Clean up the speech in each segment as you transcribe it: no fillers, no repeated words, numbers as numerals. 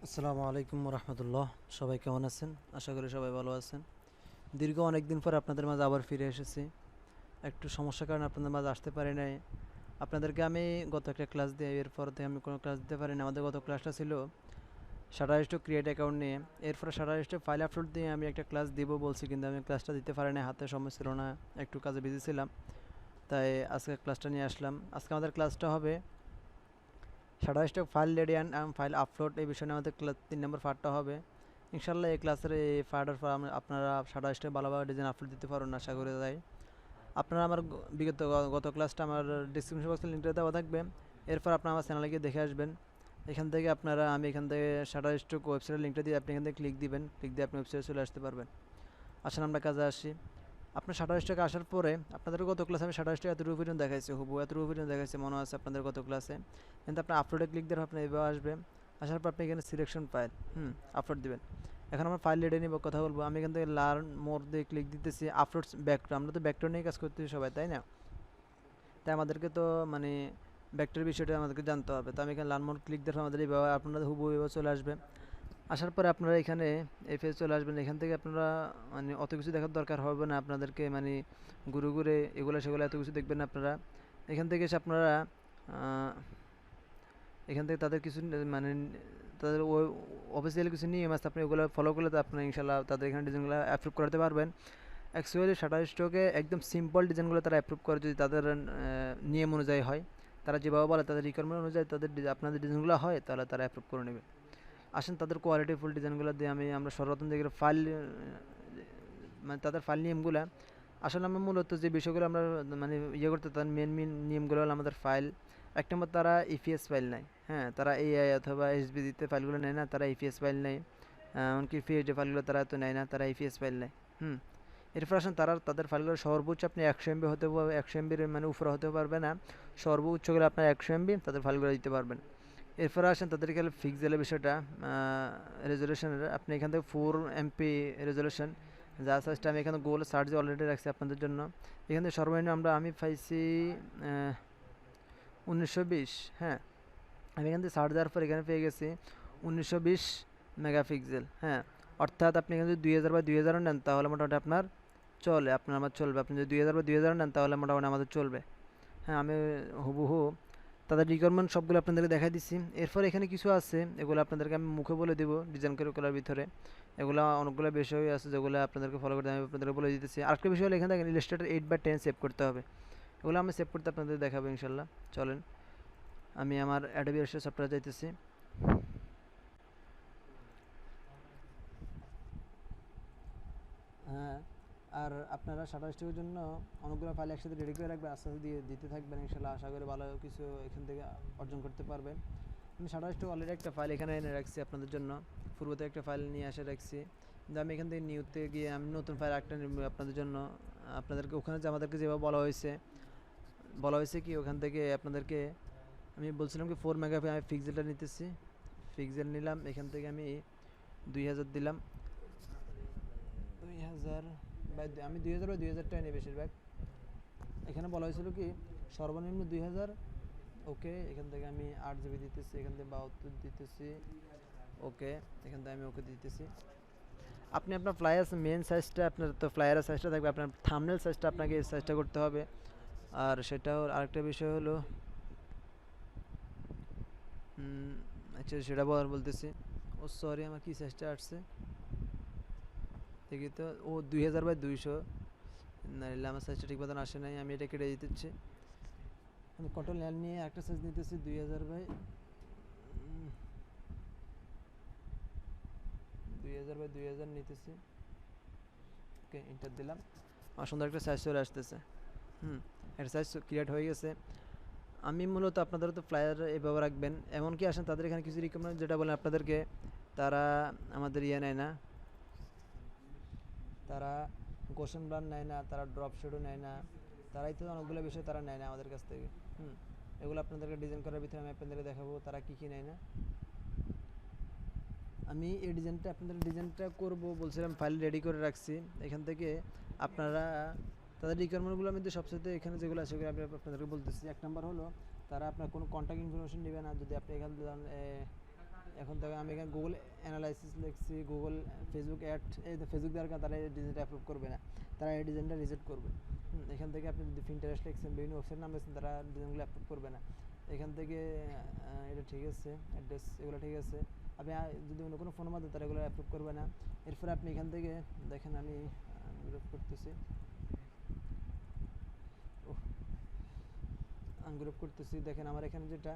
আসসালামু আলাইকুম রহমতুল্লাহ। সবাই কেমন আছেন? আশা করি সবাই ভালো আছেন। দীর্ঘ অনেক দিন পর আপনাদের মাঝে আবার ফিরে এসেছি। একটু সমস্যার কারণে আপনাদের মাঝে আসতে পারি নাই। আপনাদেরকে আমি গত একটা ক্লাস দিই, এরপর থেকে আমি কোনো ক্লাস দিতে পারিনি। আমাদের গত ক্লাসটা ছিল শাটারস্টক ক্রিয়েট অ্যাকাউন্ট নিয়ে। এরপরে শাটারস্টক ফাইল আপলোড দিয়ে আমি একটা ক্লাস দিব বলছি, কিন্তু আমি ক্লাসটা দিতে পারিনি, হাতে সময় ছিল না, একটু কাজে বিজি ছিলাম। তাই আজকে ক্লাসটা নিয়ে আসলাম। আজকে আমাদের ক্লাসটা হবে Shutterstock file ready and file upload, এই বিষয়ে আমাদের ক্লাস 3 নম্বর পার্টটা হবে। ইনশাল্লাহ এই ক্লাসের এই পার্টের পর আপনারা শাটারস্টক ভালোভাবে ডিজাইন আপলোড দিতে পারবেন আশা করে তাই। আপনারা আমার বিগত গত ক্লাসটা আমার ডিসক্রিপশন বক্সে লিঙ্কটা দেওয়া থাকবে। এরপর আপনারা আমার চ্যানেলে গিয়ে দেখে আসবেন। এখান থেকে আমি এখান থেকে শাটারস্টক ওয়েবসাইটের লিঙ্কটা দিয়ে আপনি এখান থেকে ক্লিক দিবেন, ক্লিক দিয়ে আপনি ওয়েবসাইটে চলে আসতে পারবেন। আসলে আমরা কাজে আসি। আপনার শাটারস্টকে আসার পরে আপনাদের গত ক্লাসে আমি শাটারস্টক এতটুকু পর্যন্ত দেখাইছি, এতটুকু পর্যন্ত দেখাইছি মনে আছে আপনাদের গত ক্লাসে। কিন্তু আপনার আপলোডে ক্লিক দেওয়ার আপনার এভাবে আসবে। আসার পর আপনি এখানে সিলেকশন ফাইল আপলোড দিবেন। এখন আমরা ফাইল রেডি নিব, কথা বলবো। আমি এখান থেকে লার্ন মোর দিয়ে ক্লিক দিতেছি। আপলোড ব্যাকটো, আমরা তো ব্যাকটো নিয়ে কাজ করতেছি সবাই, তাই না? তাই আমাদেরকে তো মানে ব্যাকটোর বিষয়টা আমাদেরকে জানতে হবে। তো আমি এখানে লার্ন মোর ক্লিক দেওয়ার আমাদের এইভাবে আপনাদের হুবহু এভাবে চলে আসবে। আসার পরে আপনারা এখানে এই পেজে চলে আসবেন। এখান থেকে আপনারা মানে অত কিছু দেখার দরকার হবে না আপনাদেরকে, মানে ঘুরে ঘুরে এগুলো সেগুলো এত কিছু দেখবেন না আপনারা। এখান থেকে এসে আপনারা এখান থেকে তাদের কিছু মানে তাদের অফিসিয়াল কিছু নিয়ম আছে, আপনি ওগুলো ফলো করলে তো আপনি ইনশাল্লাহ তাদের এখানে ডিজাইনগুলো অ্যাপ্রুভ করাতে পারবেন। অ্যাকচুয়ালি শাটারস্টকে একদম সিম্পল ডিজাইনগুলো তারা অ্যাপ্রুভ করে যদি তাদের নিয়ম অনুযায়ী হয়। তারা যেভাবে বলে তাদের রিকোয়ারমেন্ট অনুযায়ী তাদের আপনাদের ডিজাইনগুলো হয়, তাহলে তারা অ্যাপ্রুভ করে নেবে। আসেন তাদের কোয়ালিটি ফুল ডিজাইনগুলো দিয়ে আমরা সর্বপ্রথম দেখি ফাইল, মানে তাদের ফাইল নিয়মগুলো। আসলে আমরা মূলত যে বিষয়গুলো আমরা মানে করতে, তার মেন নিয়মগুলো হলো আমাদের ফাইল। এক নম্বর, তারা ইপিএস ফাইল নেয়। হ্যাঁ, তারা এআই অথবা এসবিজিতে ফাইলগুলো নেয় না, তারা ইপিএস ফাইল নেয়। এমনকি পিএইচডি ফাইলগুলো তারা তো নেয় না, তারা ইপিএস ফাইল নেয়। এরপর আসেন তাদের ফাইলগুলো সর্বোচ্চ আপনি 100 এমবি হতে পারবে, 100 এমবির মানে উপরে হতে পারবে না। সর্বোচ্চ গেলে আপনার 100 এমবি তাদের ফাইলগুলো দিতে পারবেন। এরপরে আসেন তাদের খেলে পিক্সেলের বিষয়টা, রেজলিউশনের। আপনি এখান থেকে 4 এমপি রেজলিউশন, যা সাইজটা আমি এখানে গুগল সার্চ অলরেডি রাখছি আপনাদের জন্য। এখান থেকে সর্বনিম্ন আমি পাইছি 1920। হ্যাঁ, আমি এখান থেকে সার্চ দেওয়ার পর এখানে পেয়ে গেছি 1920 মেগাপিক্সেল। হ্যাঁ, অর্থাৎ আপনি এখানে যদি 2000 বা 2000 নেন তাহলে মোটামুটি আপনার চলে, আমার চলবে। আপনি যদি 2000 বা 2000 নেন তাহলে মোটামুটি আমাদের চলবে। হ্যাঁ, আমি হুবহু তাদের রিকোয়ারমেন্ট সবগুলো আপনাদেরকে দেখাই দিচ্ছি। এরপর এখানে কিছু আছে, এগুলো আপনাদেরকে আমি মুখে বলে দেবো ডিজাইন করার ভিতরে। এগুলো অনেকগুলো বিষয় আছে যেগুলো আপনাদেরকে ফলো করতে আমি আপনাদেরকে বলে দিতেছি। আরেকটা বিষয় হলো এখানে দেখেন ইলাস্ট্রেটর 8/10 সেভ করতে হবে। এগুলো আমি সেভ করতে আপনাদের দেখাবো ইনশাল্লাহ। চলেন আমি আমার অ্যাডোবি ইলাস্ট্রেটর সফটওয়্যার যাইতেছি। হ্যাঁ, আর আপনারা শাটারস্টকের জন্য অনেকগুলো ফাইল একসাথে রেডি করে রাখবেন, আস্তে আস্তে দিয়ে দিতে থাকবেন। ইনশাল্লাহ আশা করি ভালো কিছু এখান থেকে অর্জন করতে পারবেন। আমি শাটারস্টক অলরেডি একটা ফাইল এখানে এনে রাখছি আপনাদের জন্য, পূর্বতে একটা ফাইল নিয়ে এসে রাখছি। কিন্তু আমি এখান থেকে নিউতে গিয়ে আমি নতুন ফাইল একটা নিব আপনাদের জন্য। আপনাদেরকে ওখানে যে আমাদেরকে যেভাবে বলা হয়েছে কি ওখান থেকে আপনাদেরকে আমি বলছিলাম কি 4 মেগাপিক্সেল আমি পিক্সেলটা নিতেছি। পিক্সেল নিলাম, এখান থেকে আমি 2000 দিলাম। 2000 বা আমি 2000 নিই বেশিরভাগ। এখানে বলা হয়েছিল কি সর্বনিম্ন 2000। ওকে, এখান থেকে আমি 8 জিবি দিতেছি, এখান থেকে 72 দিতেছি। ওকে, এখান থেকে আমি ওকে দিতেছি। আপনি আপনার ফ্লায়ার মেন সাইজটা, আপনার তো ফ্লায়ারের সাইজটা থাকবে, আপনার থাম্বনেল সাইজটা আপনাকে এই সাইজটা করতে হবে। আর সেটাও আরেকটা বিষয় হলো আচ্ছা সেটা বলতেছি। ও সরি, আমার কি সাইজটা আসছে দেখি তো। ও 2000/200, নাহলে আমার সাইজটা ঠিক মতন আসে নাই, আমি এটা কেটে দিতেছি। আমি কন্ট্রোল এল নিয়ে একটা সাইজ নিতেছি 2000/2000 নিতেছি। ওকে, এন্টার দিলাম। আমার সুন্দর একটা সাইজ চলে আসতেছে। একটা সাইজ ক্রিয়েট হয়ে গেছে। আমি মূলত আপনাদের তো ফ্লায়ার এভাবে রাখবেন। এমনকি আসেন তাদের এখানে কিছু রিকমেন্ড যেটা বলেন আপনাদেরকে, তারা আমাদের নেয় না, তারা গোশন ব্লান নেয় না, তারা ড্রপ শেডও নেয় না, তারাই তো অনেকগুলো বিষয় তারা নেয় না আমাদের কাছ থেকে। এগুলো আপনাদেরকে ডিজাইন করার ভিতরে আমি আপনাদেরকে দেখাবো তারা কী কী নেয় না। আমি এই ডিজাইনটা করব বলছিলাম, ফাইল রেডি করে রাখছি। এখান থেকে আপনারা তাদের রিকোয়ারমেন্টগুলোর মধ্যে সবচেয়ে এখানে যেগুলো আছে সেগুলো আমি আপনাদেরকে বলতেছি। 1 নম্বর হলো তারা আপনার কোনো কন্ট্যাক্ট ইনফরমেশন নেবে না। যদি আপনি এখানে এখন থেকে আমি এখানে গুগল অ্যানালাইসিস লিখছি, গুগল ফেসবুক অ্যাড, এই তো ফেসবুক দেওয়ার কারণে তারা এই ডিজাইনটা অ্যাপ্রুভ করবে না, তারা এই ডিজাইনটা রিজেক্ট করবে। এখান থেকে আপনি যদি প্রিন্টারেস্ট লিখছেন, বিভিন্ন ওয়েবসাইট নাম লিখছেন, তারা ডিজাইনগুলো অ্যাপ্রুভ করবে না। এখান থেকে এটা ঠিক আছে, অ্যাড্রেস এগুলো ঠিক আছে। আপনি যদি অন্য কোনো ফোনের মধ্যে, তারা এগুলো অ্যাপ্রুভ করবে না। এরপরে আপনি এখান থেকে দেখেন, আমি গ্রুপ করতেছি, আনগ্রুপ করতেছি, দেখেন আমার এখানে যেটা,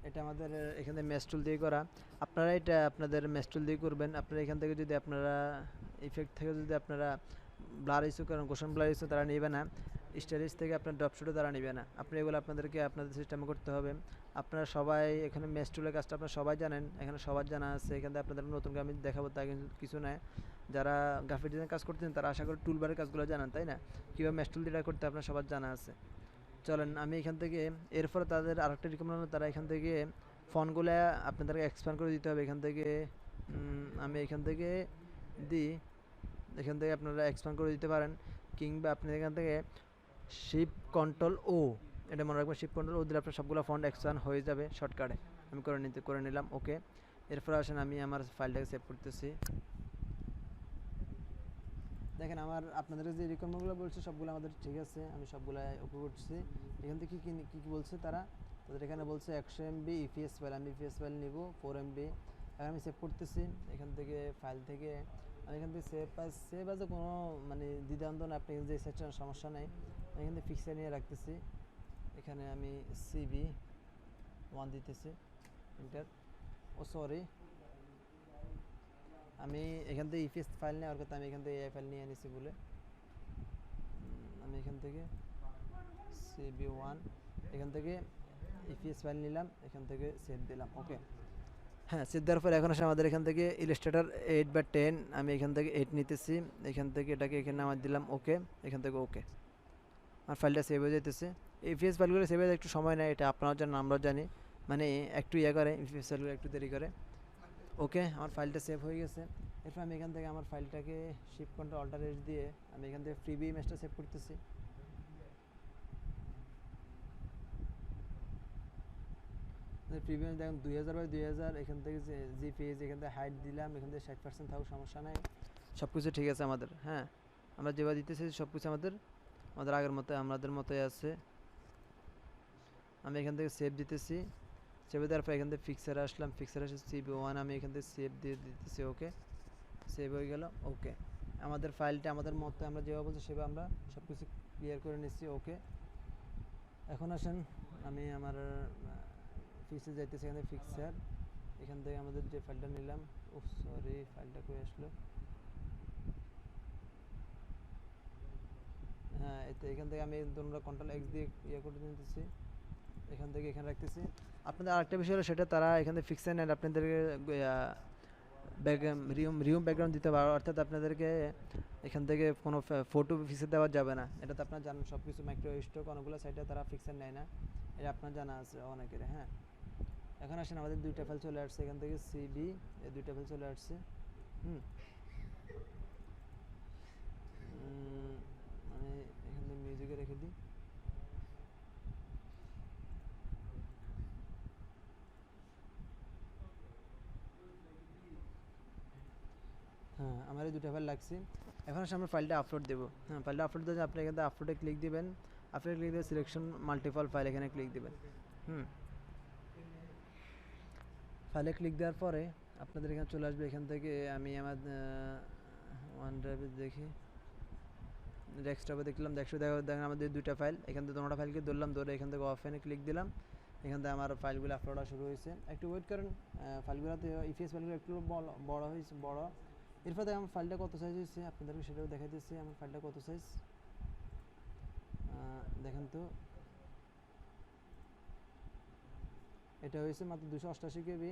এটা আমাদের এখানে ম্যাচ টুল দিয়ে করা। আপনারা এটা আপনাদের ম্যাচ টুল দিয়ে করবেন। আপনারা এখান থেকে যদি আপনারা ইফেক্ট থেকে যদি আপনারা ব্লার ইস্যু করেন, কোশন ব্লার ইস্যু তারা নেবে না। স্টাইলিশ থেকে আপনার ড্রপ শুটও তারা নেবে না। আপনি এগুলো আপনাদেরকে আপনাদের সিস্টেমে করতে হবে। আপনারা সবাই এখানে ম্যাচ টুলের কাজটা আপনারা সবাই জানেন, এখানে সবার জানা আছে। এখানে আপনাদের নতুন আমি দেখাবো তা কিছু নয়। যারা গ্রাফিক ডিজাইন কাজ করতেন তারা আশা করি টুলবারের কাজগুলো জানেন, তাই না? কীভাবে ম্যাচ টুল দিয়ে করতে আপনার সবার জানা আছে। চলেন আমি এখান থেকে, এরপরে তাদের আরেকটা রিকমেন্ড হলো, তারা এখান থেকে ফন্টগুলো আপনাদেরকে এক্সপ্যান্ড করে দিতে হবে। এখান থেকে আমি এখান থেকে দিই, এখান থেকে আপনারা এক্সপ্যান্ড করে দিতে পারেন, কিংবা আপনি এখান থেকে শিফট কন্ট্রোল ও, এটা মনে রাখবেন, শিফট কন্ট্রোল ও দিলে আপনার সবগুলো ফন্ট এক্সপ্যান্ড হয়ে যাবে শর্টকাটে। আমি করে নিলাম, ওকে। এরপর আসেন আমি আমার ফাইলটাকে সেভ করতেছি। দেখেন আমার আপনাদের যে রিকোয়ারমেন্টগুলো বলছে সবগুলো আমাদের ঠিক আছে, আমি সবগুলো ওকে করছি। এখান থেকে কী কী বলছে তারা, তাদের এখানে বলছে 100 MB ইপিএস ফাইল, আমি ইপিএস ফাইল নিব 4 MB। এখন আমি সেভ করতেছি এখান থেকে, ফাইল থেকে আমি এখান থেকে সেভ আছে, কোনো মানে দ্বিধাদ্বন্দ্ব না, আপনি যে সেকশন সমস্যা নেই। আমি এখান থেকে ফিক্সার নিয়ে রাখতেছি, এখানে আমি CV1 দিতেছি, ইন্টার। ও সরি, আমি এখান থেকে ইপিএস ফাইল নেওয়ার কথা, আমি এখান থেকে এই ফাইল নিয়ে নিছি বলে আমি এখান থেকে CV1, এখান থেকে ইপিএস ফাইল নিলাম, এখান থেকে সেভ দিলাম, ওকে। হ্যাঁ, সেভ দেওয়ার পর এখন আসে আমাদের এখান থেকে ইলাস্ট্রেটর 8/10, আমি এখান থেকে 8 নিতেছি, এখান থেকে এটাকে এখানে নামাই দিলাম, ওকে। এখান থেকে ওকে, আর ফাইলটা সেভ হয়ে যেতেছে। ইপিএস ফাইলগুলো সেভ হয়ে একটু সময় নেয়, এটা আপনারাও জানেন, আমরাও জানি, মানে একটু করে ইপিএস ফাইলগুলো একটু দেরি করে। ওকে, আমার ফাইলটা সেভ হয়ে গেছে। এরপর আমি এখান থেকে আমার ফাইলটাকে শিফট কন্ট্রোল অল্টার এস দিয়ে আমি এখান থেকে ফ্রিবি ইমেজটা সেভ করতেছি। ফ্রিবি ইমেজ দেখুন 2000/2000, এখান থেকে জিপিএস, এখান থেকে হাইট দিলাম, এখান থেকে 60% থাকুক, সমস্যা নাই, সব কিছু ঠিক আছে আমাদের। হ্যাঁ, আমরা যেভাবে দিতেছি সব কিছু আমাদের আগের মতো, আমাদের মতোই আছে। আমি এখান থেকে সেভ দিতেছি, সেভ দেওয়ার পর এখান থেকে ফিক্সারে আসলাম, ফিক্সারে এসে CV1 আমি এখান থেকে সেভ দিয়ে দিতেছি, ওকে। সেভ হয়ে গেল, ওকে। আমাদের ফাইলটা আমাদের মতো আমরা যেভাবে বলছি সেভাবে আমরা সব কিছু ক্লিয়ার করে নিচ্ছি, ওকে। এখন আসেন আমি আমার ফিক্সে যাইতেছি, এখানে ফিক্সার, এখান থেকে আমাদের যে ফাইলটা নিলাম, ও সরি ফাইলটা কই আসলো, হ্যাঁ এখান থেকে আমি তোমরা কন্ট্রোল এক্স দিয়ে ইয়ে করে নিতেছি, এখান থেকে এখানে রাখতেছি। আপনাদের আরেকটা বিষয় হলো, সেটা তারা এখান থেকে ফিক্সার নেন আপনাদেরকে ব্যাকগ্রাউন্ড রিউম ব্যাকগ্রাউন্ড দিতে পারো, অর্থাৎ আপনাদেরকে এখান থেকে কোনো ফটো ফিক্সার দেওয়া যাবে না। এটা তো আপনারা জানেন, সব কিছু মাইক্রো স্টক অনেকগুলো সাইটে তারা ফিক্সার নেয় না, এটা আপনার জানা আছে অনেকের। হ্যাঁ, এখন আসেন আমাদের দুইটা ফাইল চলে আসছে, এখান থেকে সিবি, এই দুইটা ফাইল চলে আসছে। আমি এখান থেকে মিউজিকে রেখে দিই। হ্যাঁ, আমার এই দুটো ফাইল লাগছে। এখন আসলে আমরা ফাইলটা আপলোড দেবো। হ্যাঁ, ফাইলটা আপলোড দিতে আপনি এখান থেকে আপলোডে ক্লিক দিবেন, আপলোডে ক্লিক দিয়ে সিলেকশন মাল্টিপল ফাইল এখানে ক্লিক দিবেন। ফাইলে ক্লিক দেওয়ার পরে আপনাদের এখানে চলে আসবে, এখান থেকে আমি আমার ওয়ান ড্রাইভে দেখি, ডেস্কটপে দেখলাম, দেখেন আমাদের দুইটা ফাইল, এখান থেকে তোমরা ফাইলকে ধরলাম, ধরে এখান থেকে অফেনে ক্লিক দিলাম, এখান থেকে আমার ফাইলগুলো আপলোড হওয়া শুরু হয়েছে। একটু ওয়েট করেন, ফাইলগুলোতে ইপিএস ফাইলগুলো একটু বড় হয়েছে, বড়। এরপর দেখে আমার ফাইলটা কত সাইজ হয়েছে, আপনাদেরকে সেটাও দেখাই দিচ্ছি আমার ফাইলটা কত সাইজ। দেখেন তো, এটা হয়েছে মাত্র 288 KB,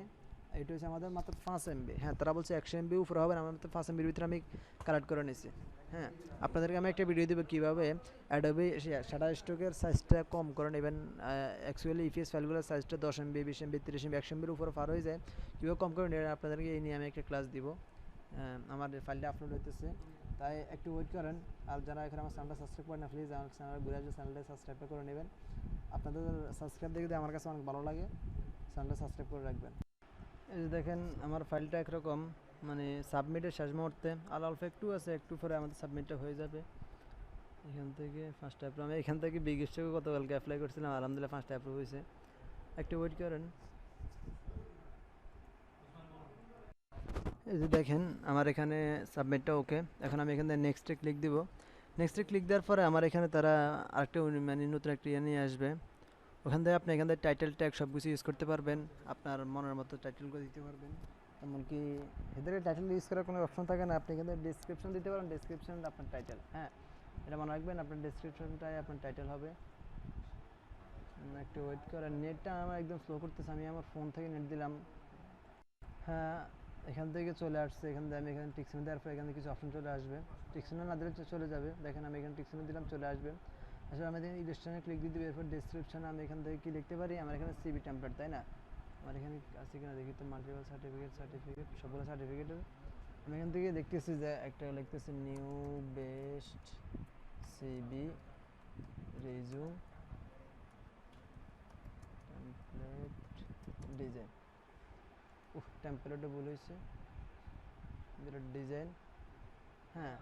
এটা হচ্ছে আমাদের মাত্র 5 MB। হ্যাঁ, তারা বলছে 100 MB উপরে হবে না, আমার মাত্র 5 MBর ভিতরে আমি কালেক্ট করে নিয়েছি। হ্যাঁ, আপনাদেরকে আমি একটা ভিডিও দেবো কীভাবে অ্যাডোবি শাটারস্টকের সাইজটা কম করে নেবেন। অ্যাকচুয়ালি ইপিএস ফাইলগুলোর সাইজটা 10 MB, 20 MB, 30 MB, 100 MBর উপরে পার হয়ে যায়, কীভাবে কম করে নেবেন আপনাদেরকে এই নিয়ে আমি একটা ক্লাস দিব। আমার ফাইলটা আপলোড হইতেছে, তাই একটু ওয়েট করেন। আর যারা এখানে আমার চ্যানেলটা সাবস্ক্রাইব করেন না, প্লিজ আমার চ্যানেল ঘুরে আসবে, চ্যানেলটা সাবস্ক্রাইব করে নেবেন। আপনাদের সাবস্ক্রাইব দেখে আমার কাছে অনেক ভালো লাগে, চ্যানেলটা সাবস্ক্রাইব করে রাখবেন। এই যে দেখেন আমার ফাইলটা একরকম, মানে সাবমিটের শেষ মুহূর্তে আর অল্প একটু আছে, একটু পরে আমাদের সাবমিটটা হয়ে যাবে। এখান থেকে ফার্স্ট অ্যাপ্রুভ, আমি এখান থেকে বিগ স্টকে গতকালকে অ্যাপ্লাই করছিলাম, আলহামদুলিল্লাহ ফার্স্ট অ্যাপ্রুভ হয়েছে। একটু ওয়েট করেন। এই যে দেখেন আমার এখানে সাবমিটটা ওকে। এখন আমি এখান থেকে নেক্সটে ক্লিক দিব। নেক্সটে ক্লিক দেওয়ার পরে আমার এখানে তারা আরেকটা মানে নতুন একটা ইয়ে নিয়ে আসবে। ওখান থেকে আপনি এখান থেকে টাইটেল ট্যাগ সব কিছু ইউজ করতে পারবেন, আপনার মনের মতো টাইটেলগুলো দিতে পারবেন। এমনকি এদের টাইটেল ইউজ করার কোনো অপশন থাকে না, আপনি এখানে ডেসক্রিপশন দিতে পারেন, ডেসক্রিপশন আপনার টাইটেল। হ্যাঁ, এটা মনে রাখবেন, আপনার ডেসক্রিপশনটাই আপনার টাইটেল হবে। একটু ওয়েট করেন, নেটটা আমার একদম স্লো করতেছে, আমি আমার ফোন থেকে নেট দিলাম। হ্যাঁ, এখান থেকে চলে আসছে। এখান থেকে আমি এখানে টিকসিনে দেওয়ার পর এখানে কিছু অপশন চলে আসবে। টিকসিনে না দিলে চলে যাবে, দেখেন আমি এখানে টিকসিনে দিলাম, চলে আসবে। আসলে আমি এখানে ইলাস্ট্রেশনে ক্লিক দিয়ে দেবো, এরপর ডেসক্রিপশন আমি এখান থেকে কি লিখতে পারি, আমার এখানে সিভি টেমপ্লেট, তাই না? আমার এখানে আছে কিনা দেখি তো, মাল্টিপল সার্টিফিকেট সবগুলো সার্টিফিকেটের আমি এখান থেকে দেখতেছি যে একটা লিখতেছি new best CV resume template design. টেমপ্লেটও ভুল হয়েছে, ডিজাইন। হ্যাঁ,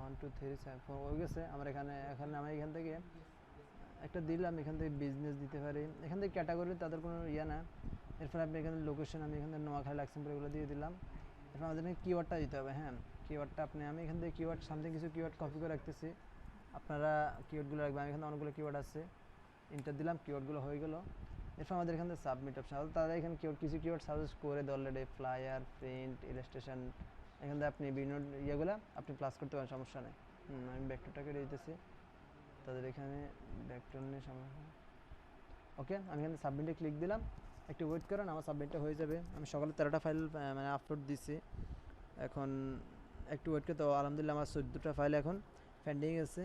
1 2 3 4 হয়ে গেছে আমার এখানে। এখন আমি এখান থেকে একটা দিলাম, এখান থেকে বিজনেস দিতে পারি, এখান থেকে ক্যাটাগরি তাদের কোনো ইয়ে না। এরপর আপনি এখানে লোকেশন, আমি এখানে নোয়াখালী লাক্সেমবুর্গ এগুলো দিয়ে দিলাম। এরপর আমাদের এখানে কিওয়ার্ডটা দিতে হবে। হ্যাঁ, কিওয়ার্ডটা আমি এখান থেকে কিওয়ার্ড সামথিং কিছু কিওয়ার্ড কপি করে রাখতেছি, আপনারা কিওয়ার্ডগুলো রাখবেন। আমি এখানে অনেকগুলো কিওয়ার্ড আছে, ইন্টার দিলাম, কিওয়ার্ডগুলো হয়ে গেল। এরপর আমাদের এখানে সাবমিট অপশন, তারা এখানে কিওয়ার্ড কিছু কিওয়ার্ড সাজেস্ট করে দেয় অলরেডি, ফ্লায়ার, প্রিন্ট, ইলাস্ট্রেশন। এখান থেকে আপনি বিভিন্ন ইয়েগুলো আপনি প্লাস করতে পারেন, সমস্যা নেই। আমি ব্যাকটোটাকে দিতেছি, তাদের এখানে ব্যাকটোন নিয়ে সমস্যা। ওকে, আমি এখানে সাবমিটে ক্লিক দিলাম। একটু ওয়েট করেন, আমার সাবমিটটা হয়ে যাবে। আমি সকালে 13টা ফাইল মানে আপলোড দিছি। এখন একটু ওয়েট করতে, আলহামদুলিল্লাহ আমার 14টা ফাইল এখন পেন্ডিং আছে।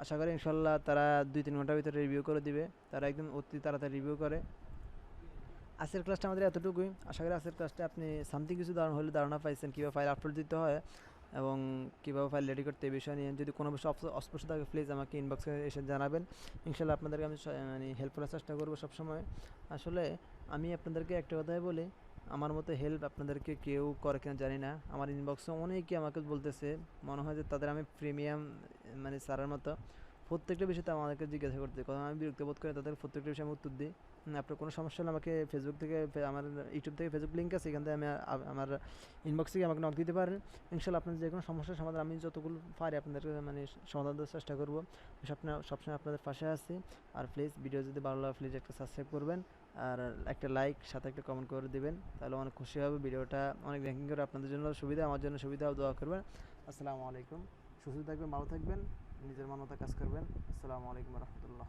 আশা করি ইনশাল্লাহ তারা 2-3 ঘন্টার ভিতরে রিভিউ করে দিবে, তারা একদম অতি তাড়াতাড়ি রিভিউ করে। আজকের ক্লাসটা আমাদের এতটুকুই। আশা করি আজকের ক্লাসটা আপনি সামথিং কিছু ধারণা পাইছেন কীভাবে ফাইল আপলোড দিতে হয় এবং কীভাবে ফাইল রেডি করতে, এই বিষয় নিয়ে। যদি কোনো বিষয় অস্পষ্ট থাকে প্লিজ আমাকে ইনবক্সে এসে জানাবেন, ইনশাল্লাহ আপনাদেরকে আমি মানে হেল্প করার চেষ্টা করবো সবসময়। আসলে আমি আপনাদেরকে একটা কথাই বলি, আমার মতো হেল্প আপনাদেরকে কেউ করে কিনা জানি না। আমার ইনবক্সে অনেকেই আমাকে বলতেছে, মনে হয় যে তাদের আমি প্রিমিয়াম মানে স্যারের মতো প্রত্যেকটা বিষয়তে আমাদেরকে জিজ্ঞাসা করতে, কারণ আমি বিরক্ত বোধ করে তাদের প্রত্যেকটা বিষয়ে আমি উত্তর দিই। আপনার কোনো সমস্যা হলে আমাকে ফেসবুক থেকে, আমার ইউটিউব থেকে ফেসবুক লিঙ্ক আছে, এখান থেকে আমি আমার ইনবক্স থেকে আমাকে নক দিতে পারেন। ইনশাল্লাহ আপনাদের যে কোনো সমস্যার সমাধান আমি যতগুলো পারি আপনাদেরকে মানে সমাধান দেওয়ার চেষ্টা করবো। সবসময় আপনাদের পাশে আছি। আর প্লিজ ভিডিও যদি ভালো লাগে প্লিজ একটা সাবস্ক্রাইব করবেন, আর একটা লাইক সাথে একটা কমেন্ট করে দিবেন, তাহলে অনেক খুশি হবে। ভিডিওটা অনেক র্যাঙ্কিং করে আপনাদের জন্য সুবিধা, আমার জন্য সুবিধা, দোয়া করবেন। আসসালামু আলাইকুম, সুস্থ থাকবেন, ভালো থাকবেন, নিজের মানবতা কাজ করবেন। আসসালামু আলাইকুম রহমতুল্লাহ।